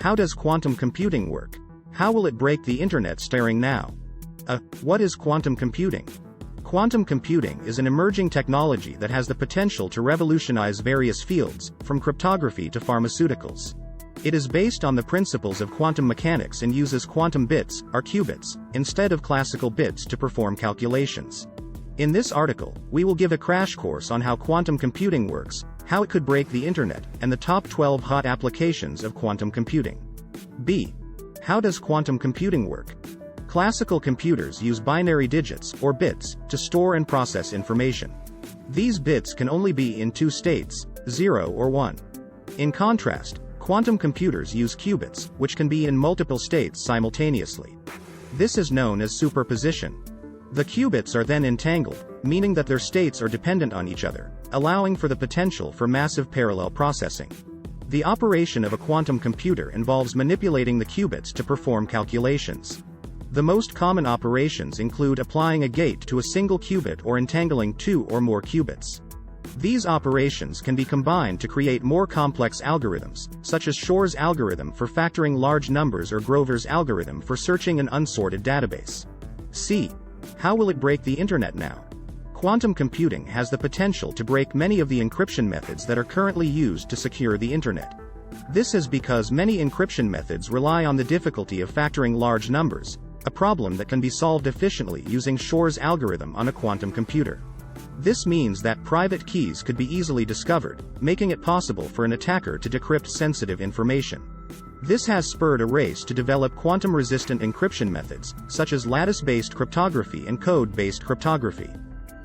How does quantum computing work? How will it break the internet starting now? What is quantum computing? Quantum computing is an emerging technology that has the potential to revolutionize various fields, from cryptography to pharmaceuticals. It is based on the principles of quantum mechanics and uses quantum bits, or qubits, instead of classical bits to perform calculations. In this article, we will give a crash course on how quantum computing works, how it could break the internet, and the top 12 hot applications of quantum computing. B. How does quantum computing work? Classical computers use binary digits, or bits, to store and process information. These bits can only be in two states, 0 or 1. In contrast, quantum computers use qubits, which can be in multiple states simultaneously. This is known as superposition. The qubits are then entangled, meaning that their states are dependent on each other, allowing for the potential for massive parallel processing. The operation of a quantum computer involves manipulating the qubits to perform calculations. The most common operations include applying a gate to a single qubit or entangling two or more qubits. These operations can be combined to create more complex algorithms, such as Shor's algorithm for factoring large numbers or Grover's algorithm for searching an unsorted database. C. How will it break the internet now? Quantum computing has the potential to break many of the encryption methods that are currently used to secure the internet. This is because many encryption methods rely on the difficulty of factoring large numbers, a problem that can be solved efficiently using Shor's algorithm on a quantum computer. This means that private keys could be easily discovered, making it possible for an attacker to decrypt sensitive information. This has spurred a race to develop quantum-resistant encryption methods, such as lattice-based cryptography and code-based cryptography.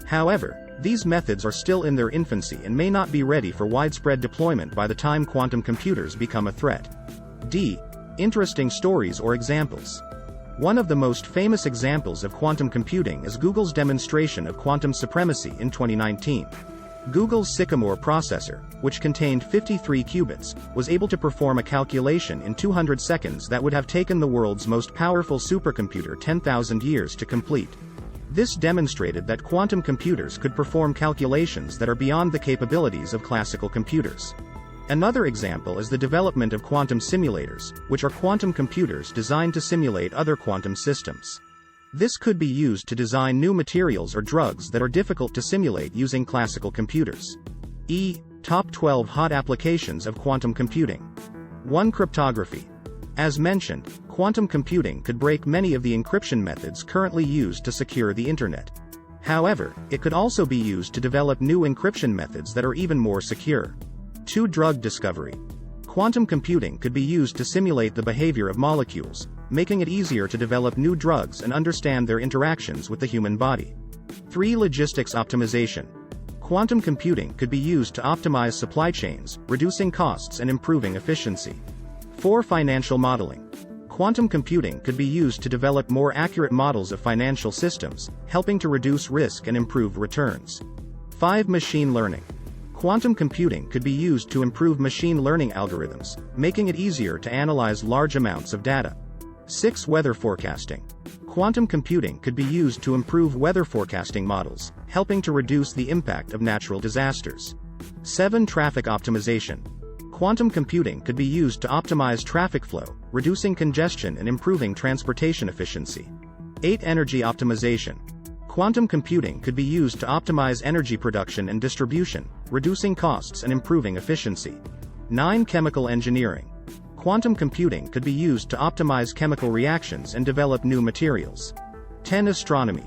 However, these methods are still in their infancy and may not be ready for widespread deployment by the time quantum computers become a threat. D. Interesting stories or examples. One of the most famous examples of quantum computing is Google's demonstration of quantum supremacy in 2019. Google's Sycamore processor, which contained 53 qubits, was able to perform a calculation in 200 seconds that would have taken the world's most powerful supercomputer 10,000 years to complete. This demonstrated that quantum computers could perform calculations that are beyond the capabilities of classical computers. Another example is the development of quantum simulators, which are quantum computers designed to simulate other quantum systems. This could be used to design new materials or drugs that are difficult to simulate using classical computers. E. Top 12 hot applications of quantum computing. 1. Cryptography. As mentioned, quantum computing could break many of the encryption methods currently used to secure the internet. However, it could also be used to develop new encryption methods that are even more secure. 2. Drug discovery. Quantum computing could be used to simulate the behavior of molecules, making it easier to develop new drugs and understand their interactions with the human body. 3. Logistics optimization. Quantum computing could be used to optimize supply chains, reducing costs and improving efficiency. 4. Financial modeling. Quantum computing could be used to develop more accurate models of financial systems, helping to reduce risk and improve returns. 5. Machine learning. Quantum computing could be used to improve machine learning algorithms, making it easier to analyze large amounts of data. 6. Weather forecasting. Quantum computing could be used to improve weather forecasting models, helping to reduce the impact of natural disasters. 7. Traffic optimization. Quantum computing could be used to optimize traffic flow, reducing congestion and improving transportation efficiency. 8. Energy optimization. Quantum computing could be used to optimize energy production and distribution, reducing costs and improving efficiency. 9. Chemical engineering. Quantum computing could be used to optimize chemical reactions and develop new materials. 10. Astronomy.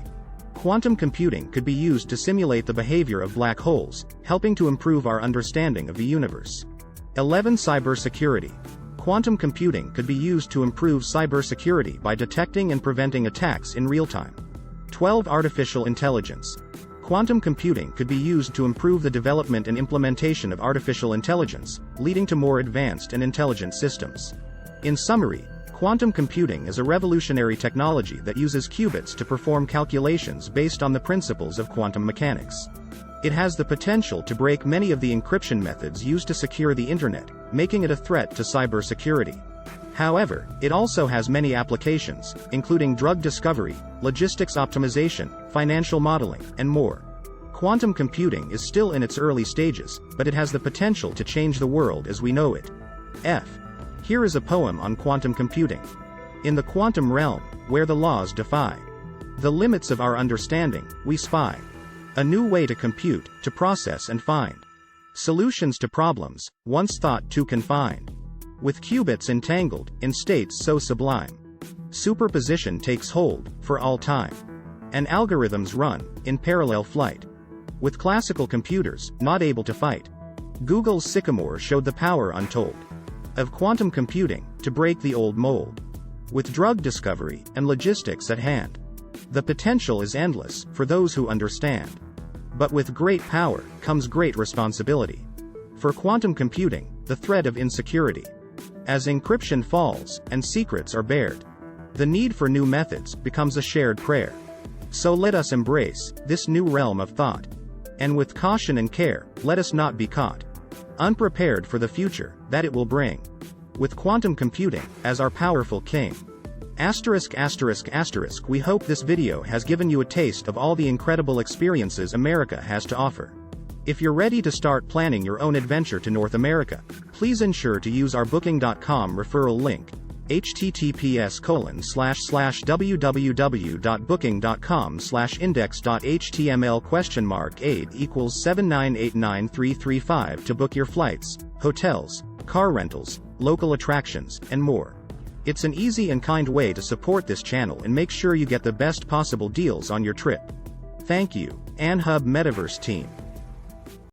Quantum computing could be used to simulate the behavior of black holes, helping to improve our understanding of the universe. 11. Cybersecurity. Quantum computing could be used to improve cybersecurity by detecting and preventing attacks in real time. 12. Artificial intelligence. Quantum computing could be used to improve the development and implementation of artificial intelligence, leading to more advanced and intelligent systems. In summary, quantum computing is a revolutionary technology that uses qubits to perform calculations based on the principles of quantum mechanics. It has the potential to break many of the encryption methods used to secure the internet, making it a threat to cybersecurity. However, it also has many applications, including drug discovery, logistics optimization, financial modeling, and more. Quantum computing is still in its early stages, but it has the potential to change the world as we know it. F. Here is a poem on quantum computing. In the quantum realm, where the laws defy the limits of our understanding, we spy a new way to compute, to process and find solutions to problems once thought too confined. With qubits entangled in states so sublime, superposition takes hold for all time, and algorithms run in parallel flight. With classical computers not able to fight, Google's Sycamore showed the power untold of quantum computing to break the old mold. With drug discovery and logistics at hand, the potential is endless for those who understand. But with great power comes great responsibility. For quantum computing, the threat of insecurity, as encryption falls and secrets are bared, the need for new methods becomes a shared prayer. So let us embrace this new realm of thought, and with caution and care, let us not be caught unprepared for the future that it will bring. With quantum computing as our powerful king. *****, we hope this video has given you a taste of all the incredible experiences America has to offer. If you're ready to start planning your own adventure to North America, please ensure to use our booking.com referral link, https://www.booking.com/index.html?aid equals 7989335 to book your flights, hotels, car rentals, local attractions, and more. It's an easy and kind way to support this channel and make sure you get the best possible deals on your trip. Thank you, AnHub Metaverse team.